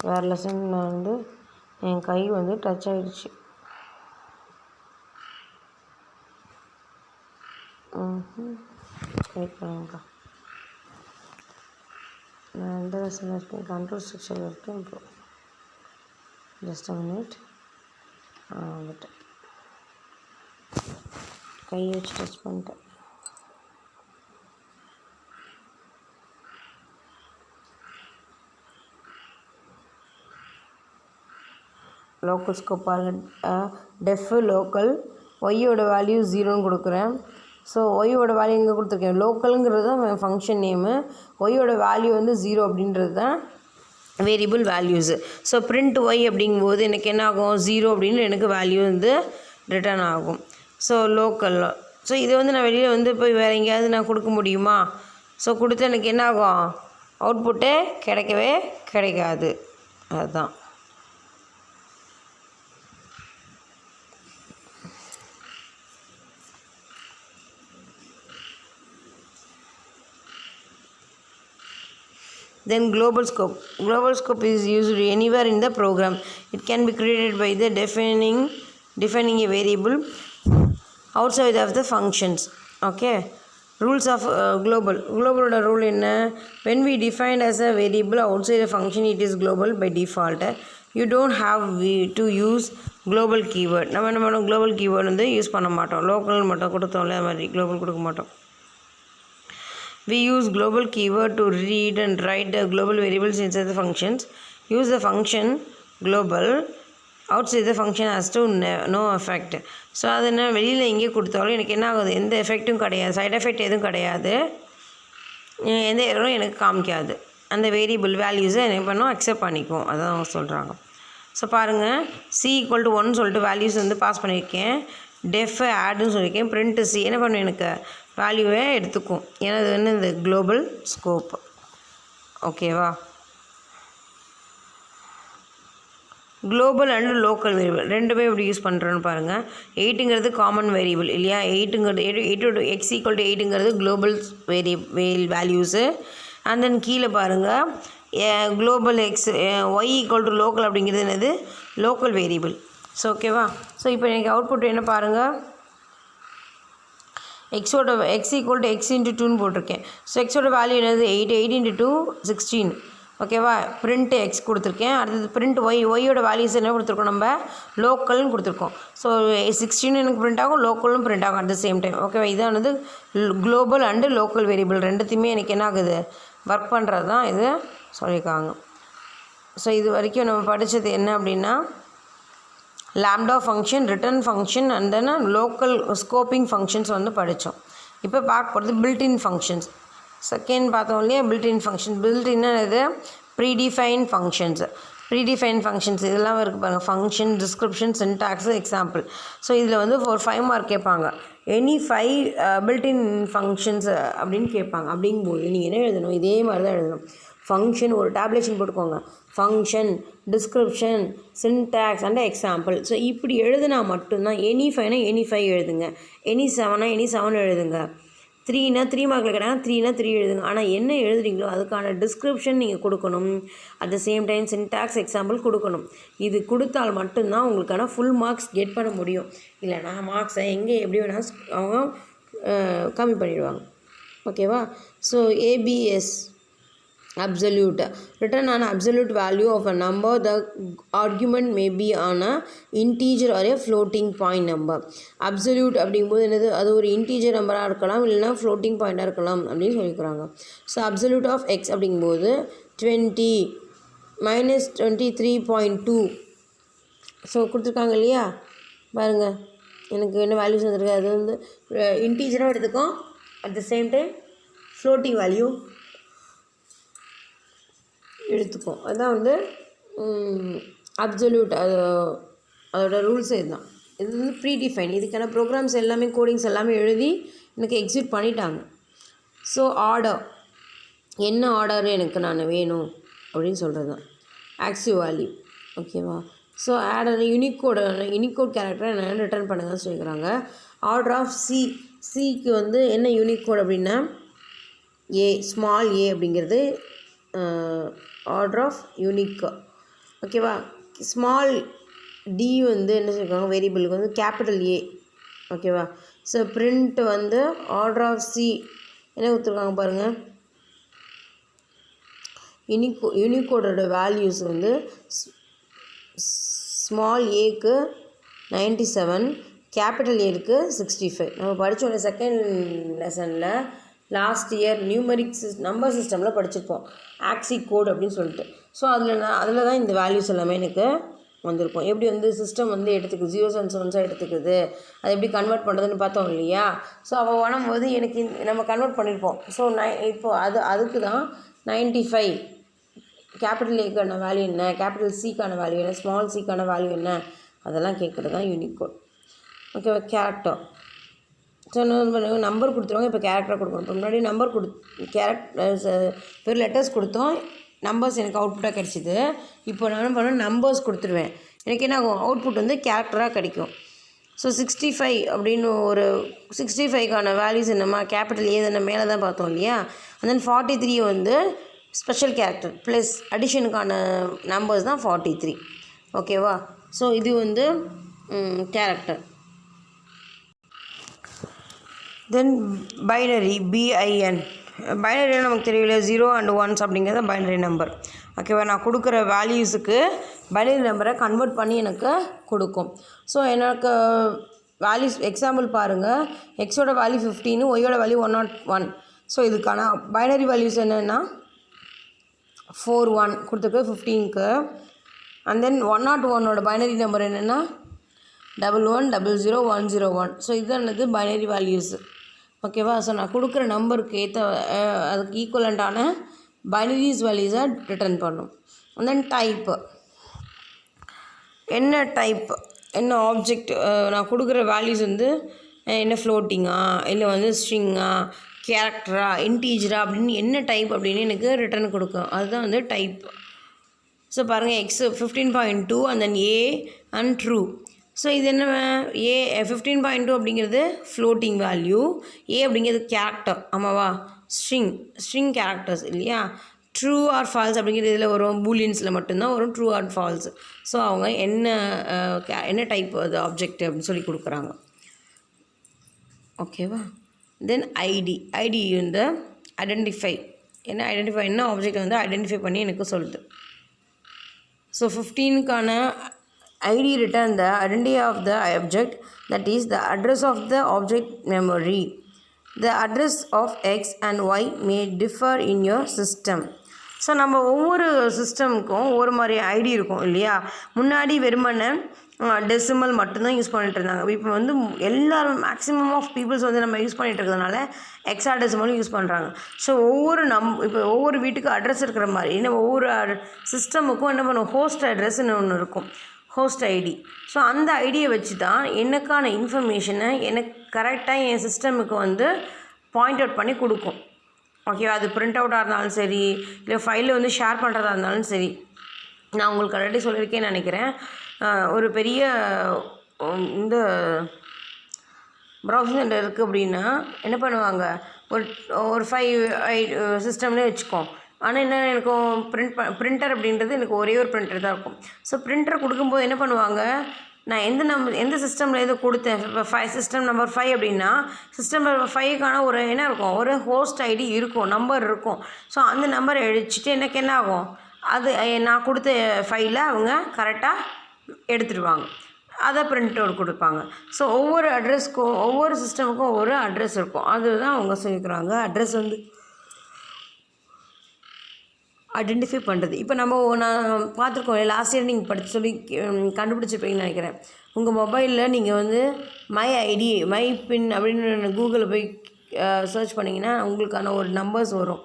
வேறு லெசனில் வந்து என் கை வந்து டச் ஆகிடுச்சு. வெயிட் பண்ணுங்கக்கா, நான் எந்த லெசனில் இருக்கேன், கண்ட்ரோல் ஸ்ட்ரக்சரில் இருக்கேன். இப்போ ஜஸ்ட் அ மினிட். வந்துட்டு கையை வச்சு டச் பண்ணிட்டேன். லோக்கல் ஸ்கோப் பாருங்கள். டெஃப் லோக்கல், ஒய்யோட வேல்யூ 0ன்னு கொடுக்குறேன். ஸோ ஒய்யோட வேல்யூ எங்கே கொடுத்துருக்கேன், லோக்கலுங்கிறது தான் ஃபங்க்ஷன் நேமு, ஒய்யோட வேல்யூ வந்து 0 அப்படின்றது தான் variable values. So print y அப்படிங்கும்போது எனக்கு என்ன ஆகும், 0 அப்படின்னு எனக்கு வேல்யூ வந்து ரிட்டர்ன் ஆகும். So local. ஸோ இதை வந்து நான் வெளியில் வந்து போய் வேறு எங்கேயாவது நான் கொடுக்க முடியுமா, ஸோ கொடுத்து எனக்கு என்ன ஆகும், அவுட்புட்டே கிடைக்கவே கிடைக்காது. அதுதான் Then global scope. Global scope is used anywhere in the program. It can be created by the defining a variable outside of the functions. Okay. Rules of global. Global rule in when we define as a variable outside a function, it is global by default. You don't have to use global keyword. நம்ம global keyword வந்து use பண்ண மாட்டோம். Local மட்டும் கொடுத்தோம்ல, அது மாதிரி global கொடுக்க மாட்டோம். We use global keyword to read and write the global variables inside the functions. Use the function global outside the function has to no effect. So அது என்ன வெளியில் எங்கே கொடுத்தாலும் எனக்கு என்ன ஆகுது, எந்த எஃபெக்ட்டும் கிடையாது, சைட் எஃபெக்ட் எதுவும் கிடையாது, எந்த எரரும் எனக்கு காமிக்காது. அந்த வேரியபிள் வேல்யூஸை என்ன பண்ணும், அக்செப்ட் பண்ணிக்கும். அதான் அவங்க சொல்கிறாங்க. ஸோ பாருங்கள், c=1 சொல்லிட்டு வேல்யூஸ் வந்து பாஸ் பண்ணியிருக்கேன். டெஃப் ஆடுன்னு சொல்லியிருக்கேன். பிரிண்ட் சி என்ன பண்ணும், எனக்கு வேல்யூவே எடுத்துக்கும். ஏன்னா இது வந்து இந்த குளோபல் ஸ்கோப். ஓகேவா. குளோபல் அண்ட் லோக்கல் வேரியபிள் ரெண்டுமே எப்படி யூஸ் பண்ணுறோன்னு பாருங்கள். 8ங்கிறது காமன் வேரியபிள் இல்லையா, 8 x=8ங்கிறது குளோபல் வேல்யூஸு. அண்ட் தென் கீழே பாருங்கள் குளோபல் y=லோக்கல் அப்படிங்கிறது என்னது, லோக்கல் வேரியபிள். ஸோ ஓகேவா. ஸோ இப்போ எனக்கு அவுட்புட் என்ன பாருங்கள், x=x × 2ன்னு போட்டிருக்கேன். ஸோ எக்ஸோட வேல்யூ என்னது, 8 × 2 16. ஓகேவா. பிரிண்ட் எக்ஸ் கொடுத்துருக்கேன். அடுத்தது பிரிண்ட் ஒய்யோட வேல்யூஸ் என்ன கொடுத்துருக்கோம், நம்ம லோக்கல்னு கொடுத்துருக்கோம். ஸோ 16 எனக்கு பிரிண்ட் ஆகும், லோக்கலும் பிரிண்ட் ஆகும் அட் த சேம் டைம். ஓகேவா. இதான் வந்து குளோபல் அண்டு லோக்கல் வேரியபிள் ரெண்டுத்தையுமே எனக்கு என்ன ஆகுது, ஒர்க் பண்ணுறது தான் இது சொல்லியிருக்காங்க. ஸோ இது வரைக்கும் நம்ம படித்தது என்ன அப்படின்னா, lambda function, return function and then local scoping functions வந்து படித்தோம். இப்போ பார்க்க போகிறது பில்ட்இன் ஃபங்க்ஷன்ஸ். செகண்ட் பார்த்தோம் இல்லையா, பில்ட்இன் ஃபங்க்ஷன். பில்ட்இன்னா இது ப்ரீடிஃபைன் ஃபங்க்ஷன்ஸ். ப்ரீடிஃபைன் ஃபங்க்ஷன்ஸ் இதெல்லாம் இருக்குது பாருங்கள், function, description, syntax, example. So இதில் வந்து ஒரு 5 மார்க் கேட்பாங்க. எனி 5 பில்ட்இன் ஃபங்க்ஷன்ஸ் அப்படின்னு கேட்பாங்க. அப்படிங்கும்போது நீங்கள் என்ன எழுதணும், இதே மாதிரி தான் எழுதணும். ஃபங்க்ஷன் ஒரு டேப்லேஷன் போட்டுக்கோங்க, function, description, syntax and example. So இப்படி எழுதுனா மட்டும்தான் எனி 5னா எனி 5 எழுதுங்க, எனி 7னா எனி 7 எழுதுங்க. 3னா 3 மார்க்கில் கேட்டாங்க, 3னா 3 எழுதுங்க. ஆனால் என்ன எழுதுறீங்களோ அதுக்கான டிஸ்கிரிப்ஷன் நீங்கள் கொடுக்கணும். At the same time syntax example கொடுக்கணும். இது கொடுத்தால் மட்டும்தான் உங்களுக்கான ஃபுல் மார்க்ஸ் கெட் பண்ண முடியும். இல்லைனா மார்க்ஸை எங்கே எப்படி வேணால் அவங்க கம்மி பண்ணிடுவாங்க. ஓகேவா? So ABS absolute, written on absolute value of a number. The argument may be on a integer or a floating point number. absolute அப்படிங்கும்போது என்னது, அது ஒரு இன்டீஜர் நம்பராக இருக்கலாம், இல்லைனா ஃப்ளோட்டிங் பாயிண்டாக இருக்கலாம் அப்படின்னு சொல்லிக்கிறாங்க. ஸோ absolute of x அப்படிங்கும்போது 20 minus 23.2. ஸோ கொடுத்துருக்காங்க இல்லையா, பாருங்கள் எனக்கு என்ன வேல்யூஸ் வந்துருக்கு. அது வந்து இன்டீஜராக எடுத்துக்கோம், at the same time floating value எடுத்துக்கும். அதுதான் வந்து அப்சல்யூட், அதோட ரூல்ஸ் இதுதான். இது வந்து ப்ரீடிஃபைன். இதுக்கான ப்ரோக்ராம்ஸ் எல்லாமே, கோடிங்ஸ் எல்லாமே எழுதி எனக்கு எக்ஸிக்யூட் பண்ணிட்டாங்க. ஸோ ஆர்டர், என்ன ஆர்டர் எனக்கு நான் வேணும் அப்படின்னு சொல்கிறது தான் ஆக்சிவ் வேல்யூ. ஓகேவா? ஸோ ஆர்டர் யூனிகோட் கேரக்டரை என்ன ரிட்டர்ன் பண்ணுங்கன்னு சொல்லிக்கிறாங்க. ஆர்டர் ஆஃப் சிக்கு வந்து என்ன யூனிகோட் அப்படின்னா ஏ, ஸ்மால் ஏ அப்படிங்கிறது ஆர்டர் ஆஃப் யூனிக். ஓகேவா? ஸ்மால் டி வந்து என்ன சொல்லியிருக்காங்க, வேரியபிளுக்கு வந்து கேபிட்டல் ஏ. ஓகேவா? ஸோ பிரிண்ட் வந்து ஆர்டர் ஆஃப் சி என்ன கொடுத்துருக்காங்க பாருங்கள், யூனிகோடோட வேல்யூஸ் வந்து ஸ்மால் ஏக்கு 97, கேபிட்டல் ஏக்கு 65. நம்ம படித்தோட செகண்ட் லெசனில் லாஸ்ட் இயர் நியூமரிக் நம்பர் சிஸ்டமில் படிச்சிருப்போம், ஆக்சி கோட் அப்படின்னு சொல்லிட்டு. ஸோ அதில் தான் இந்த வேல்யூஸ் எல்லாமே எனக்கு வந்திருக்கும். எப்படி வந்து சிஸ்டம் வந்து எடுத்துக்குது, 0s and 1s எடுத்துக்குது, அதை எப்படி கன்வெர்ட் பண்ணுறதுன்னு பார்த்தோம் இல்லையா. ஸோ அப்போ வரும்போது எனக்கு நம்ம கன்வெர்ட் பண்ணியிருப்போம். ஸோ இப்போது அதுக்கு தான் 95 கேபிட்டல் ஏக்கான வேல்யூ என்ன, கேபிட்டல் சிக்கான வேல்யூ என்ன, ஸ்மால் சிக்கான வேல்யூ என்ன, அதெல்லாம் கேட்குறது தான் யூனிகோட். ஓகேவா? கேரக்டர். ஸோ நம்பர் கொடுத்துருவாங்க, இப்போ கேரக்டர் கொடுக்கணும். இப்போ முன்னாடி நம்பர் வெறும் லெட்டர்ஸ் கொடுத்தோம், நம்பர்ஸ் எனக்கு அவுட்புட்டாக கிடச்சிது. இப்போ நான் என்ன பண்ணுவேன், நம்பர்ஸ் கொடுத்துருவேன், எனக்கு என்ன ஆகும், அவுட்புட் வந்து கேரக்டராக கிடைக்கும். ஸோ 65 அப்படின்னு ஒரு 65க்கான வேல்யூஸ் என்னம்மா, கேபிட்டல் ஏ தானே, மேலே தான் பார்த்தோம் இல்லையா. அண்ட் தென் 43 வந்து ஸ்பெஷல் கேரக்டர் ப்ளஸ் அடிஷனுக்கான நம்பர்ஸ் தான் 43. ஓகேவா? ஸோ இது வந்து கேரக்டர். தென் பைனரி, பிஐஎன். பைனரி நமக்கு தெரியல, 0 and 1s அப்படிங்கிறது பைனரி நம்பர். ஓகேவா? நான் கொடுக்குற வேல்யூஸுக்கு பைனரி நம்பரை கன்வெர்ட் பண்ணி எனக்கு கொடுக்கும். ஸோ எனக்கு வேல்யூஸ் எக்ஸாம்பிள் பாருங்கள், எக்ஸோட வேல்யூ 15, ஒய்யோட வேல்யூ 101. ஸோ இதுக்கான பைனரி வேல்யூஸ் என்னென்னா 41 கொடுத்துருக்கு 15க்கு. அண்ட் தென் 101ஓட பைனரி நம்பர் என்னென்னா 11000101. ஸோ இதுதானது பைனரி வேல்யூஸு. ஓகேவா? ஸோ நான் கொடுக்குற நம்பருக்கு ஏற்ற அதுக்கு ஈக்குவலண்ட்டான பைனரிஸ் வேல்யூஸை ரிட்டர்ன் பண்ணும். அண்ட் தென் டைப்பு, என்ன டைப், என்ன ஆப்ஜெக்ட், நான் கொடுக்குற வேல்யூஸ் வந்து என்ன ஃப்ளோட்டிங்கா, இல்லை வந்து ஸ்ட்ரிங்கா, கேரக்டரா, இன்டீஜரா அப்படின்னு என்ன டைப் அப்படின்னு எனக்கு ரிட்டர்ன் கொடுக்கும். அதுதான் வந்து டைப். ஸோ பாருங்கள், X 15.2 and then A and true. So இது என்ன, ஏ 15.2 அப்படிங்கிறது ஃப்ளோட்டிங் வேல்யூ, ஏ அப்படிங்கிறது கேரக்டர். ஆமாவா? ஸ்ட்ரிங் கேரக்டர்ஸ் இல்லையா. ட்ரூ ஆர் ஃபால்ஸ் அப்படிங்கிறது இதில் வரும், பூலியன்ஸில் மட்டும்தான் வரும் ட்ரூ ஆர் ஃபால்ஸ். ஸோ அவங்க என்ன டைப் அது ஆப்ஜெக்ட் அப்படின்னு சொல்லி கொடுக்குறாங்க. ஓகேவா? தென் ஐடி வந்து ஐடென்டிஃபை, என்ன ஆப்ஜெக்ட் வந்து ஐடென்டிஃபை பண்ணி எனக்கு சொல்லுது. ஸோ 15க்கான ID return the identity of the object, that is the address of the object memory. The address of x and y may differ in your system. So நம்ம ஒவ்வொரு சிஸ்டமுக்கும் ஒரு மாதிரி ஐடி இருக்கும் இல்லையா. முன்னாடி வெறுமனே டெசிமல் மட்டும்தான் யூஸ் பண்ணிட்டு இருந்தாங்க. இப்போ வந்து எல்லாரும் மேக்ஸிமம் ஆஃப் பீப்புள்ஸ் வந்து நம்ம யூஸ் பண்ணிகிட்டு இருக்கிறதுனால எக்ஸா டெசிமலும் யூஸ் பண்ணுறாங்க. ஸோ இப்போ ஒவ்வொரு வீட்டுக்கு அட்ரஸ் இருக்கிற மாதிரி நம்ம ஒவ்வொரு சிஸ்டமுக்கும் என்ன பண்ணுவோம், ஹோஸ்ட் அட்ரஸ்ன்னு ஒன்று இருக்கும், ஹோஸ்ட் ஐடி. ஸோ அந்த ஐடியை வச்சு தான் எனக்கான இன்ஃபர்மேஷனை எனக்கு கரெக்டாக என் சிஸ்டமுக்கு வந்து பாயிண்ட் அவுட் பண்ணி கொடுக்கும். ஓகே, அது பிரிண்ட் அவுட்டாக இருந்தாலும் சரி, இல்லை ஃபைலில் வந்து ஷேர் பண்ணுறதா இருந்தாலும் சரி. நான் உங்களுக்கு ஆல்ரெடி சொல்லியிருக்கேன்னு நினைக்கிறேன், ஒரு பெரிய இந்த ப்ரௌசிங் சென்டர் இருக்குது அப்படின்னா என்ன பண்ணுவாங்க, ஒரு ஒரு 5 சிஸ்டம்னே வச்சுக்கோ. ஆனால் என்ன இருக்கும், பிரிண்டர் அப்படின்றது எனக்கு ஒரே ஒரு பிரிண்டர் தான் இருக்கும். ஸோ பிரிண்டர் கொடுக்கும்போது என்ன பண்ணுவாங்க, நான் எந்த சிஸ்டமில் எது கொடுத்தேன், இப்போ சிஸ்டம் நம்பர் 5 அப்படின்னா சிஸ்டம் நம்பர் 5க்கான ஒரு என்ன இருக்கும், ஒரு ஹோஸ்ட் ஐடி இருக்கும், நம்பர் இருக்கும். ஸோ அந்த நம்பரை அடிச்சுட்டு எனக்கு என்ன ஆகும், அது நான் கொடுத்த ஃபைலை அவங்க கரெக்டாக எடுத்துடுவாங்க, அதை பிரிண்ட் அவுட் கொடுப்பாங்க. ஸோ ஒவ்வொரு அட்ரஸ்க்கும் ஒவ்வொரு சிஸ்டமுக்கும் ஒவ்வொரு அட்ரஸ் இருக்கும். அதுதான் அவங்க சொல்லிக்கிறாங்க. அட்ரஸ் வந்து ஐடென்டிஃபை பண்ணுறது. இப்போ நான் பார்த்துருக்கோம், லாஸ்ட் இயர் நீங்கள் படித்து சொல்லி கண்டுபிடிச்சிருப்பீங்கன்னு நினைக்கிறேன். உங்கள் மொபைலில் நீங்கள் வந்து மை ஐடி மை பின் அப்படின்னு கூகுளில் போய் சர்ச் பண்ணிங்கன்னா உங்களுக்கான ஒரு நம்பர்ஸ் வரும்.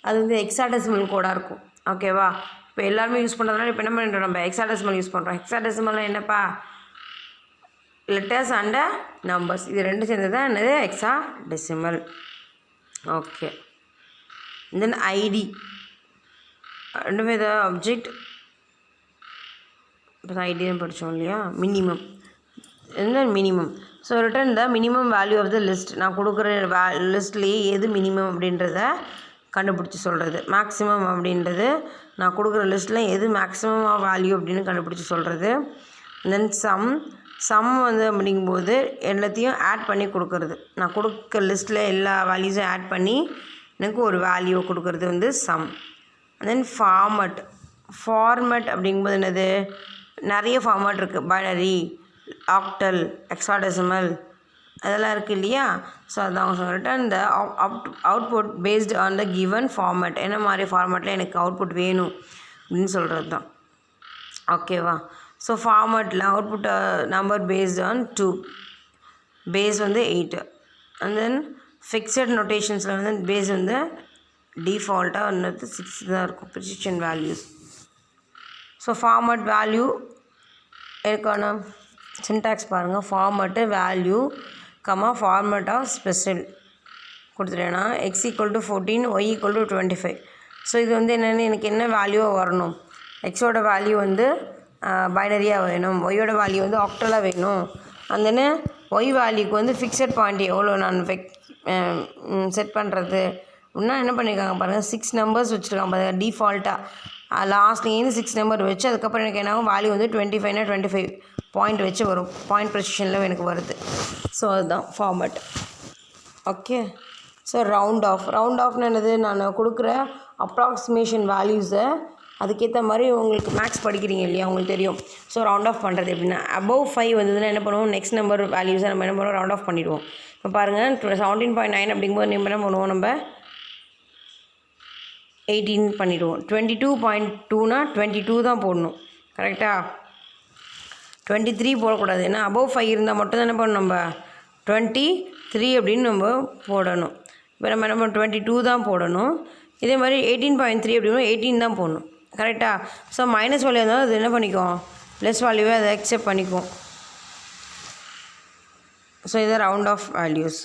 அது வந்து ஹெக்ஸாடெசிமல் கோடாக இருக்கும். ஓகேவா? இப்போ எல்லாருமே யூஸ் பண்ணுறதுனால இப்போ என்ன பண்ணுறோம், நம்ம ஹெக்ஸாடெசிமல் யூஸ் பண்ணுறோம். ஹெக்ஸாடெசிமல்லாம் என்னப்பா, லெட்டர்ஸ் அண்ட் நம்பர்ஸ், இது ரெண்டும் சேர்ந்தது தான் என்னது, ஹெக்ஸாடெசிமல். ஓகே. தென் ஐடி ரெண்டுமே இதை ஆப்ஜெக்ட், இப்போ தான் ஐடி தான் படித்தோம் இல்லையா, மினிமம். என்ன minimum? So return the minimum value of the list. நான் கொடுக்குற லிஸ்ட்லேயே எது மினிமம் அப்படின்றத கண்டுபிடிச்சி சொல்கிறது. மேக்ஸிமம் அப்படின்றது நான் கொடுக்குற லிஸ்ட்டில் எது மேக்ஸிமம் வேல்யூ அப்படின்னு கண்டுபிடிச்சி சொல்கிறது. தென் சம் வந்து அப்படிங்கும்போது எல்லாத்தையும் ஆட் பண்ணி கொடுக்குறது. நான் கொடுக்குற லிஸ்ட்டில் எல்லா வேல்யூஸும் ஆட் பண்ணி எனக்கு ஒரு வேல்யூவை கொடுக்குறது வந்து சம். தென் ஃபார்மட் அப்படிங்கும்போது என்னது, நிறைய ஃபார்மட் இருக்குது. பைனரி, ஆக்டல், ஹெக்ஸாடெசிமல் அதெல்லாம் இருக்குது இல்லையா. ஸோ அதான் சொல்லிட்டு இந்த output based on the given format, என்ன மாதிரி ஃபார்மட்டில் எனக்கு அவுட்புட் வேணும் அப்படின்னு சொல்கிறது தான். ஓகேவா? ஸோ ஃபார்மட்டில் output number based on 2, base வந்து 8. அண்ட் தென் ஃபிக்ஸட் நோட்டேஷன்ஸில் வந்து பேஸ் வந்து டிஃபால்ட்டாக வந்து 6 தான் இருக்கும், precision values. So format value இருக்கான சின்டாக்ஸ் பாருங்கள். Format value format of special கொடுத்துட்டேன்னா x = 14, y = 25. ஸோ இது வந்து என்னென்னு எனக்கு என்ன வேல்யூவாக வரணும், எக்ஸோட வேல்யூ வந்து பைனரியாக வேணும், ஒய்யோட வேல்யூ வந்து ஆக்டலாக வேணும். அந்த ஒய் வேல்யூக்கு வந்து ஃபிக்ஸட் பாயிண்ட் எவ்வளோ நான் செட் பண்ணுறது அப்படின்னா என்ன பண்ணியிருக்காங்க பாருங்கள், 6 நம்பர்ஸ் வச்சுருக்காங்க பாருங்கள் டிஃபால்ட்டாக. லாஸ்ட்லேருந்து 6 நம்பர் வச்சு அதுக்கப்புறம் எனக்கு என்ன ஆகும், வேல்யூ வந்து 25னா 25 பாயிண்ட் வச்சு வரும், பாயிண்ட் ப்ரெசிஷனில் எனக்கு வருது. ஸோ அதுதான் ஃபார்மட். ஓகே. ஸோ ரவுண்ட் ஆஃப்னு என்னது, நான் கொடுக்குற அப்ராக்சிமேஷன் வேல்யூஸை அதுக்கேற்ற மாதிரி உங்களுக்கு மேக்ஸ் படிக்கிறீங்க இல்லையா, உங்களுக்கு தெரியும். ஸோ ரவுண்ட் ஆஃப் பண்ணுறது எப்படின்னா, above 5 வந்ததுன்னா என்ன பண்ணுவோம், நெக்ஸ்ட் நம்பர் வேல்யூஸை நம்ம என்ன பண்ணுவோம், ரவுண்ட் ஆஃப் பண்ணிவிடுவோம். இப்போ பாருங்கள் 17.9 அப்படிங்கும்போது நம்ம என்ன பண்ணுவோம், நம்ம 18 பண்ணிவிடுவோம். 22.2னா 22 தான் போடணும், கரெக்டாக? 23 போடக்கூடாது. ஏன்னா above 5 இருந்தால் மட்டும் தான் என்ன பண்ணணும், நம்ம 23 அப்படின்னு நம்ம போடணும். இப்போ நம்ம என்ன பண்ணணும், 22 தான் போடணும். இதே மாதிரி 18.3 அப்படின்னா 18 தான் போடணும், கரெக்டாக? ஸோ மைனஸ் வேல்யூ இருந்தாலும் அது என்ன பண்ணிக்கும், ப்ளஸ் வேல்யூவே அதை அக்செப்ட் பண்ணிக்கும். ஸோ இதை ரவுண்ட் ஆஃப் வேல்யூஸ்.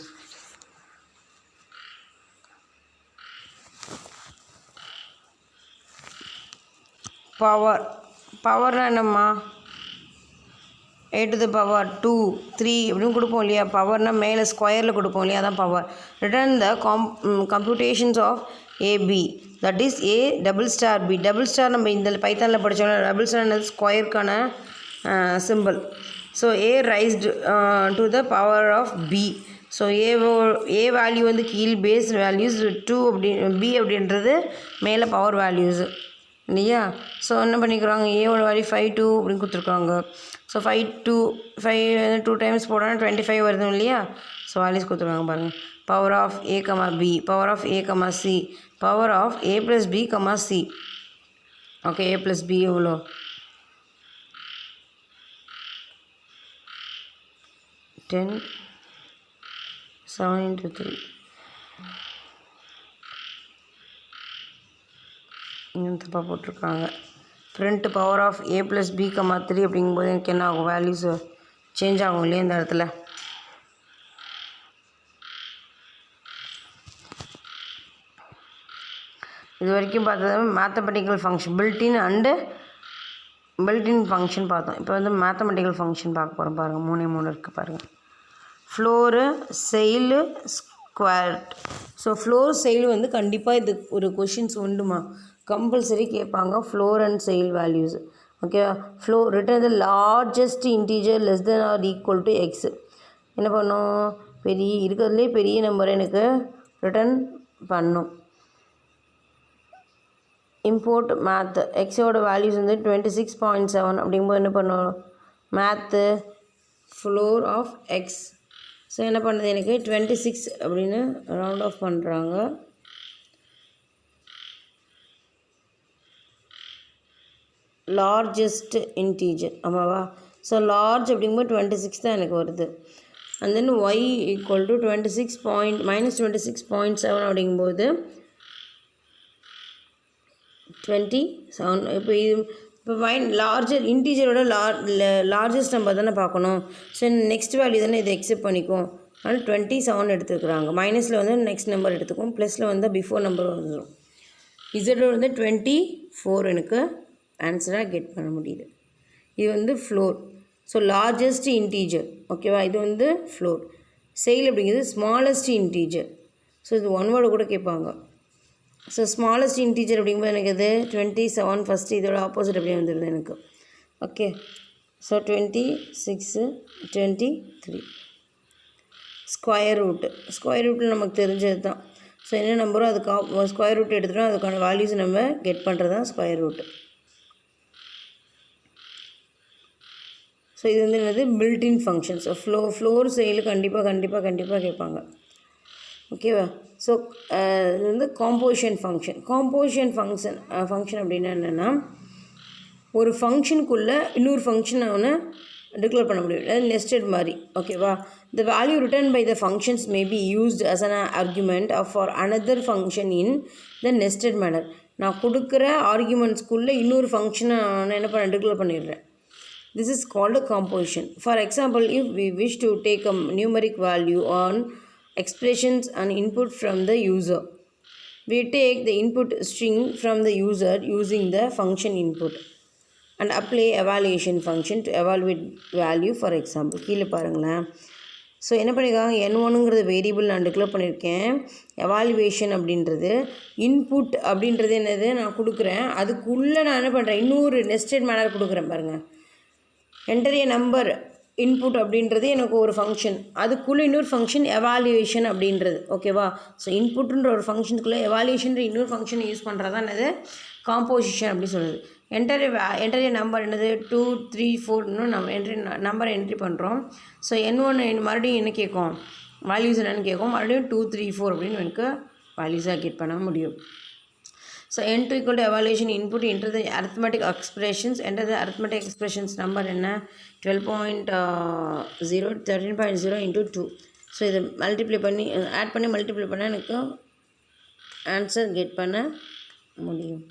பவர்னால் என்னம்மா, a to the power 2, 3 அப்படின்னு கொடுப்போம் இல்லையா. பவர்னால் மேலே ஸ்கொயரில் கொடுப்போம் இல்லையா, அதான் power. Return the computations of a b, that is a double star b. Double star நம்ம இந்த பைத்தானில் படித்தோம்னா டபுள் ஸ்டார் ஸ்கொயருக்கான symbol. So a raised to the power of b. So a value வந்து கீழ் பேஸ் வேல்யூஸ், 2 அப்படி b அப்படின்றது மேலே பவர் வேல்யூஸு இல்லையா. ஸோ என்ன பண்ணிக்கிறாங்க, ஏவோட வேல்யூ 5 2 அப்படின்னு கொடுத்துருக்காங்க. ஸோ 5 2 டைம்ஸ் போடணும் 25 வருது இல்லையா. ஸோ வேல்யூஸ் கொடுத்துருக்காங்க பாருங்கள். Power of a, b, power of a, c, power of a + b, c. Okay, a + b எவ்வளோ, 10 7 × 3. இன்னும் தப்பாக போட்டிருக்காங்க. Print power of a + b, 3 அப்படிங்கும்போது எனக்கு என்ன ஆகும், வேல்யூஸு சேஞ்ச் ஆகும் இல்லையா இந்த இடத்துல. இது வரைக்கும் பார்த்தது மேத்தமெட்டிக்கல் ஃபங்க்ஷன், பில்டின் ஃபங்க்ஷன் பார்த்தோம். இப்போ வந்து மேத்தமெட்டிக்கல் ஃபங்க்ஷன் பார்க்க போகிறோம் பாருங்கள். 3 இருக்குது பாருங்கள். Floor ceil squared. So floor ceil வந்து கண்டிப்பாக இது ஒரு கொஷின்ஸ் உண்டுமா, கம்பல்சரி கேட்பாங்க ஃப்ளோர் அண்ட் செயில் வேல்யூஸ். ஓகேவா. Floor return the largest integer less than or equal to x. என்ன பண்ணும், பெரிய இருக்கிறதுலே பெரிய நம்பர் எனக்கு ரிட்டன் பண்ணும். இம்போர்ட் மேத்து, எக்ஸோட வேல்யூஸ் வந்து 26.7 அப்படிங்கும்போது என்ன பண்ணும், math floor of x. So என்ன பண்ணுது, எனக்கு 26 அப்படின்னு ரவுண்ட் ஆஃப் பண்ணுறாங்க. லார்ஜஸ்ட் இன்டீஜர் ஆமாவா. ஸோ லார்ஜ் அப்படிங்கும்போது 26 தான் எனக்கு வருது. And then y equal to 26.7 அப்படிங்கும்போது 27. இப்போ இது இப்போ லார்ஜர் இன்டீஜரோட லார்ஜஸ்ட் நம்பர் தானே பார்க்கணும். ஸோ நெக்ஸ்ட் வேல்யூ தானே இதை எக்ஸெப்ட் பண்ணிக்கும். அதனால் 27 எடுத்துக்கிறாங்க. மைனஸில் வந்து நெக்ஸ்ட் நம்பர் எடுத்துக்கும், ப்ளஸில் வந்து பிஃபோர் நம்பர் வந்துடும். இசட்டோட வந்து 24 எனக்கு ஆன்சராக கெட் பண்ண முடியுது. இது வந்து ஃப்ளோர். ஸோ லார்ஜஸ்ட் இன்டீஜர் ஓகேவா. இது வந்து ஃப்ளோர். செயில் அப்படிங்கிறது ஸ்மாலஸ்ட் இன்டீஜர். ஸோ இது ஒன் வேர்டு கூட கேட்பாங்க. ஸோ ஸ்மாலஸ்ட் இன்டீஜர் அப்படிங்கும்போது எனக்கு இது 27 ஃபஸ்ட்டு, இதோட ஆப்போசிட் அப்படியே வந்துடுது எனக்கு. Okay. So 26 23 square route. Square ரூட்டில் நமக்கு தெரிஞ்சது தான். ஸோ என்ன நம்பரோ அதுக்கு ஸ்கொயர் ரூட் எடுத்துகிட்டோம், அதுக்கான வேல்யூஸ் நம்ம கெட் பண்ணுறது தான் ஸ்கொயர் ரூட்டு. ஸோ இது வந்து என்னது, built-in function. So floor sail கண்டிப்பாக கேட்பாங்க. ஓகேவா. ஸோ இது வந்து காம்போசிஷன் ஃபங்க்ஷன். காம்போசிஷன் ஃபங்க்ஷன் அப்படின்னா என்னென்னா, ஒரு ஃபங்க்ஷனுக்குள்ளே இன்னொரு ஃபங்க்ஷன் அவனை டிக்ளேர் பண்ண முடியும், அதாவது நெஸ்டட் மாதிரி. ஓகேவா. The value return by the functions may be used as an argument for another function in the nested manner. நான் கொடுக்குற ஆர்குமெண்ட்ஸ்குள்ளே இன்னொரு ஃபங்க்ஷனை நான் என்ன பண்ண டிக்ளேர் பண்ணிடுறேன். This is called a composition. For example, if we wish to take a numeric value on expressions and input from the user, we take the input string from the user using the function input and apply evaluation function to evaluate value. For example, கீழே பாருங்களேன். So என்ன பண்ணியிருக்காங்க, n1ங்கிறது variable நான் declare பண்ணியிருக்கேன். Evaluation அப்படின்றது input அப்படின்றது என்னது நான் கொடுக்குறேன். அதுக்குள்ளே நான் என்ன பண்ணுறேன், இன்னொரு நெஸ்டட் மேனர் கொடுக்குறேன் பாருங்கள். என்டர் ஏ நம்பர் இன்புட் அப்படின்றது எனக்கு ஒரு ஃபங்க்ஷன், அதுக்குள்ளே இன்னொரு ஃபங்க்ஷன் எவாலுவேஷன் அப்படின்றது. ஓகேவா. ஸோ இன்புட்ன்ற ஒரு ஃபங்க்ஷனுக்குள்ளே எவாலுவேஷன்ற இன்னொரு ஃபங்க்ஷன் யூஸ் பண்ணுறதா என்னது, காம்போசிஷன் அப்படி சொல்லுது. என்டர் ஏ நம்பர் என்னது 2 3 4 நம்ம நம்பரை என்ட்ரி பண்ணுறோம். ஸோ n1 மறுபடியும் என்ன கேட்கும், வேல்யூஸ் என்னென்னு கேட்கும். மறுபடியும் 2 3 4 அப்படின்னு எனக்கு வேல்யூஸாக கெட் பண்ண முடியும். So n2 equal to evaluation input, enter the arithmetic expressions, enter the arithmetic expressions number என்ன 12.0 13.0 into 2. ஸோ இதை மல்டிப்ளை பண்ணி ஆட் பண்ணி மல்டிப்ளை பண்ணால் எனக்கு ஆன்சர் கெட் பண்ண முடியும்.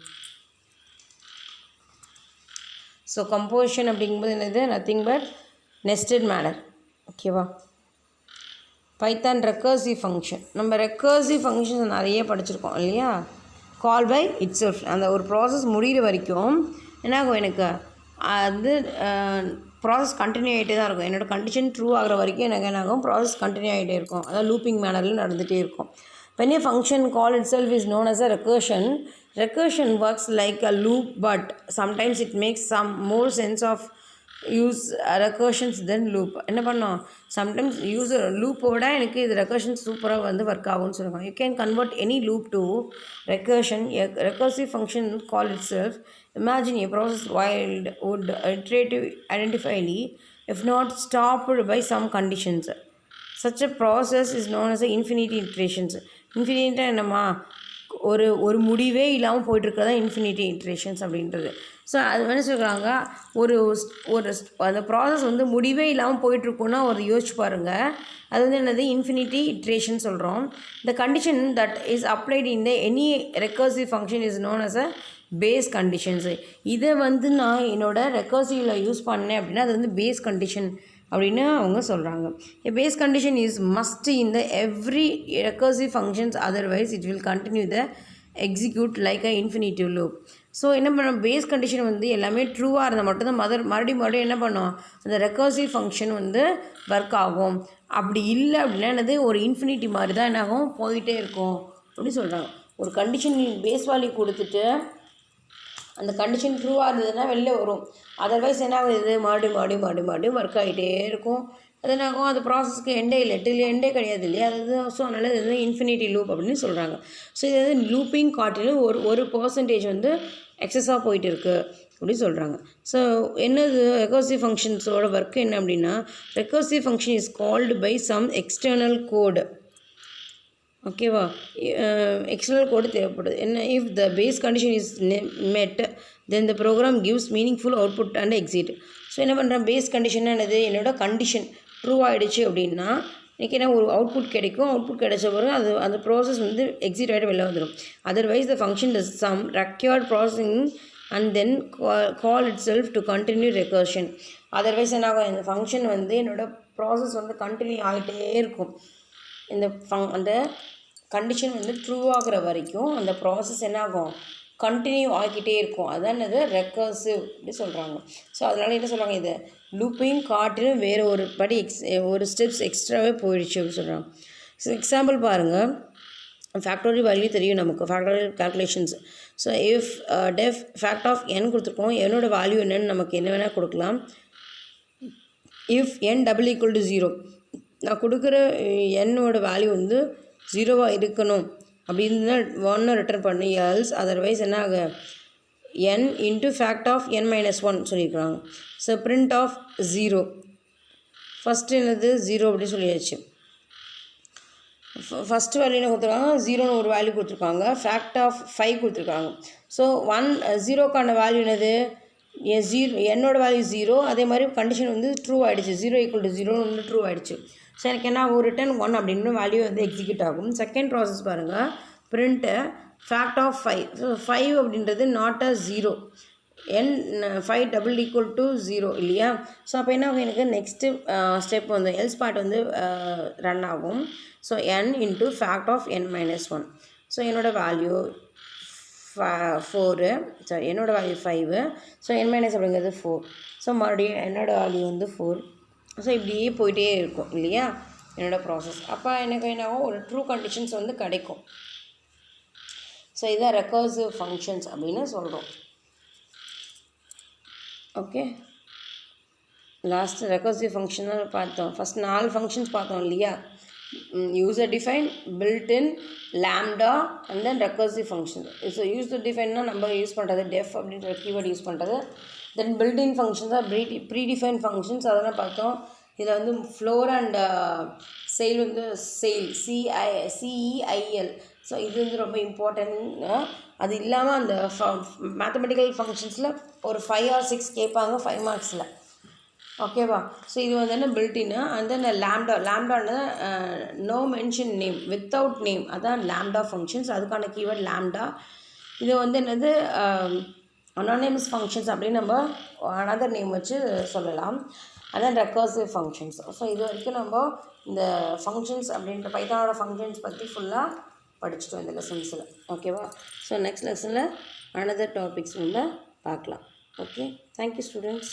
ஸோ கம்போசிஷன் அப்படிங்கும்போது என்னது, நத்திங் பட் நெஸ்டட் மேனர். ஓகேவா. Python recursive function. நம்ம ரெக்கர்சிவ் ஃபங்க்ஷன்ஸ் நிறைய படிச்சிருக்கோம் இல்லையா. கால் பை இட் செல்ஃப், அந்த ஒரு ப்ராசஸ் முடிகிற வரைக்கும் என்னாகும், எனக்கு அது ப்ராசஸ் கண்டினியூ ஆகிட்டே தான் இருக்கும். என்னோடய கண்டிஷன் ட்ரூ ஆகிற வரைக்கும் எனக்கு என்னாகும், ப்ராசஸ் கண்டினியூ ஆகிட்டே இருக்கும். அதாவது லூப்பிங் மேனரில் நடந்துகிட்டே இருக்கும். when a function call itself is known as a recursion works like a loop, but sometimes it makes some more sense of use recursions then loop. என்ன பண்ணோம், சம்டைம்ஸ் யூஸர் லூப்போட எனக்கு இது recursion சூப்பராக வந்து ஒர்க் ஆகும்னு சொல்லுவாங்க. You can convert any loop to recursion. Recursive function call it self. Imagine A process wild would iterative identifiably if not stopped by some conditions. Such a process is known as infinity iterations. இன்ஃபினிட்டாக என்னம்மா, ஒரு முடிவே இல்லாமல் போயிட்டுருக்கிறதா infinity iterations அப்படின்றது. So அது என்ன சொல்கிறாங்க, ஒரு அந்த ப்ராசஸ் வந்து முடிவே இல்லாமல் போயிட்டுருக்கோன்னா ஒரு யோசிச்சு பாருங்கள். அது வந்து என்னது, இன்ஃபினிட்டி இட்ரேஷன் சொல்கிறோம். The condition that is applied in the any recursive function is known as a base conditions. இதை வந்து நான் என்னோடய ரெக்கர்சிவில் யூஸ் பண்ணேன் அப்படின்னா அது வந்து பேஸ் கண்டிஷன் அப்படின்னு அவங்க சொல்கிறாங்க. A base condition is must in the every recursive functions, otherwise it will continue the execute like a infinitive loop. So என்ன பண்ணோம், பேஸ் கண்டிஷன் வந்து எல்லாமே ட்ரூவாக இருந்தால் மட்டும்தான் மறுபடியும் என்ன பண்ணோம், அந்த ரெக்கர்சிவ் ஃபங்க்ஷன் வந்து ஒர்க் ஆகும். அப்படி இல்லை அப்படின்னா என்னது, ஒரு இன்ஃபினிட்டி மாதிரி தான் என்னாகும், போயிட்டே இருக்கும் அப்படின்னு சொல்கிறாங்க. ஒரு கண்டிஷன் பேஸ் வேல்யூ கொடுத்துட்டு அந்த கண்டிஷன் ட்ரூவாக இருந்ததுன்னா வெளில வரும். அதர்வைஸ் என்ன ஆகுது, மறுபடியும் ஒர்க் ஆகிட்டே இருக்கும். அது என்னாகும், அது ப்ராசஸ்க்கு எண்டே இல்லை, எண்டே கிடையாது இல்லையா. அது ஸோ அதனால் இது வந்து இன்ஃபினிட்டி லூப் அப்படின்னு சொல்கிறாங்க. ஸோ இது வந்து லூப்பிங் காட்டிலும் ஒரு பர்சன்டேஜ் வந்து எக்ஸஸாக போயிட்டு இருக்குது அப்படின்னு சொல்கிறாங்க. ஸோ என்னது ரெக்கர்சிவ் ஃபங்க்ஷன்ஸோட ஒர்க் என்ன அப்படின்னா, recursive function is called by some external code. ஓகேவா, எக்ஸ்டர்னல் கோடு தேவைப்படுது. என்ன, if the base condition is met then the program gives meaningful output and exit. So என்ன பண்ணுறேன், பேஸ் கண்டிஷன் என்னது, என்னோட கண்டிஷன் ட்ரூ ஆகிடுச்சு அப்படின்னா எனக்கு என்ன ஒரு அவுட்புட் கிடைக்கும். அவுட்புட் கிடைச்ச பிறகு அந்த ப்ராசஸ் வந்து எக்ஸிட் ஆகிட்டு வெளில வந்துடும். Otherwise the function does some required processing and then call itself to continue recursion. Otherwise என்ன ஆகும், இந்த ஃபங்க்ஷன் வந்து என்னோடய ப்ராசஸ் வந்து கண்டினியூ ஆகிட்டே இருக்கும். அந்த கண்டிஷன் வந்து ட்ரூ ஆகிற வரைக்கும் அந்த ப்ராசஸ் என்ன ஆகும், கண்டினியூ ஆகிக்கிட்டே இருக்கும். அதான் இது ரெக்கர்சிவ் அப்படி சொல்கிறாங்க. ஸோ அதனால் என்ன சொல்கிறாங்க, இது லூப்பிங் காட்டிலும் வேறு ஒரு படி ஒரு ஸ்டெப்ஸ் எக்ஸ்ட்ராவே போயிடுச்சு அப்படின்னு சொல்கிறாங்க. ஸோ எக்ஸாம்பிள் பாருங்கள், ஃபேக்டோரியல் வேல்யூ தெரியும் நமக்கு, factorial calculations. So if def fact of n கொடுத்துருக்கோம், என்னோட வேல்யூ என்னன்னு நமக்கு என்ன வேணால் கொடுக்கலாம். If n double equal to 0, நான் கொடுக்குற என்னோட வேல்யூ வந்து 0வாக இருக்கணும் அப்படின்னு 1 ரிட்டர்ன் பண்ணி, எல்ஸ் அதர்வைஸ் என்ன ஆக n into fact of n-1 சொல்லியிருக்கிறாங்க. ஸோ பிரிண்ட் ஆஃப் 0, ஃபஸ்ட்டு என்னது 0 அப்படின்னு சொல்லியாச்சு. ஃபஸ்ட்டு வேல்யூ என்ன கொடுத்துருக்காங்க, 0ன்னு ஒரு வேல்யூ கொடுத்துருக்காங்க, ஃபேக்ட் ஆஃப் 5 கொடுத்துருக்காங்க. ஸோ 0க்கான வேல்யூ என்னது, என்னோட வேல்யூ 0, அதே மாதிரி கண்டிஷன் வந்து ட்ரூ ஆகிடுச்சு, 0 ஈக்குவல் டு 0 ஒன்று ட்ரூ ஆகிடுச்சு. ஸோ எனக்கு என்ன ஆகும், ரிட்டன் 1 அப்படின்னு வேல்யூ வந்து எக்ஸிக்யூட் ஆகும். செகண்ட் ப்ராசஸ் பாருங்கள், பிரிண்ட்டு ஃபேக்ட் ஆஃப் 5. ஸோ 5 அப்படின்றது not a 0, n5 double equal to 0 இல்லையா. ஸோ அப்போ என்ன ஆகும், எனக்கு நெக்ஸ்ட்டு ஸ்டெப் வந்து எல்ஸ் பார்ட் வந்து ரன் ஆகும். So n into fact of n-1. So என்னோடய வேல்யூ 4, சாரி என்னோடய வேல்யூ 5, ஸோ n- அப்படிங்கிறது 4. ஸோ மறுபடியும் என்னோடய வேல்யூ வந்து 4. ஸோ இப்படியே போயிட்டே இருக்கும் இல்லையா என்னோடய ப்ராசஸ். அப்போ எனக்கு என்னாகும், ஒரு ட்ரூ கண்டிஷன்ஸ் வந்து கிடைக்கும். ஸோ இதான் ரெக்கர்சிவ் ஃபங்க்ஷன்ஸ் அப்படின்னு சொல்கிறோம். ஓகே, லாஸ்ட்டு ரெக்கர்சிவ் ஃபங்க்ஷன் தான் பார்த்தோம். ஃபஸ்ட் 4 ஃபங்க்ஷன்ஸ் பார்த்தோம் இல்லையா, user define, built in, lambda and then recursive function. So user டிஃபைன்னா நம்ம யூஸ் பண்ணுறது டெஃப் அப்படின்ற கீவேர்டு யூஸ் பண்ணுறது. தென் பில்ட்-இன் ஃபங்க்ஷன்ஸ் தான் ப்ரீடிஃபைன் ஃபங்க்ஷன்ஸ், அதெல்லாம் பார்த்தோம். இதில் வந்து ஃப்ளோர் அண்ட் செயில் வந்து CEIL. ஸோ இது வந்து ரொம்ப இம்பார்ட்டன்ட். அது இல்லாமல் அந்த மேத்தமெட்டிக்கல் ஃபங்க்ஷன்ஸில் ஒரு 5 or 6 கேட்பாங்க 5 மார்க்ஸில். ஓகேவா. ஸோ இது வந்து என்ன பில்ட்டின்னு. அண்ட் தென் லாம்டான்னு no mention name, without name, அதான் லாம்டா ஃபங்க்ஷன்ஸ். அதுக்கான கீவேர்ட் லாம்டா. இது வந்து என்னது அனானிமஸ் ஃபங்க்ஷன்ஸ் அப்படின்னு நம்ம அனதர் நேம் வச்சு சொல்லலாம். அதான் ரெக்கர்சிவ் ஃபங்க்ஷன்ஸ். ஸோ இது வரைக்கும் நம்ம இந்த ஃபங்க்ஷன்ஸ் அப்படின்ற பைத்தானோட ஃபங்க்ஷன்ஸ் பற்றி ஃபுல்லாக படிச்சுட்டோம் இந்த லெசன்ஸில். ஓகேவா. ஸோ நெக்ஸ்ட் லெசனில் அனதர் டாபிக்ஸ் வந்து பார்க்கலாம். Okay, thank you students.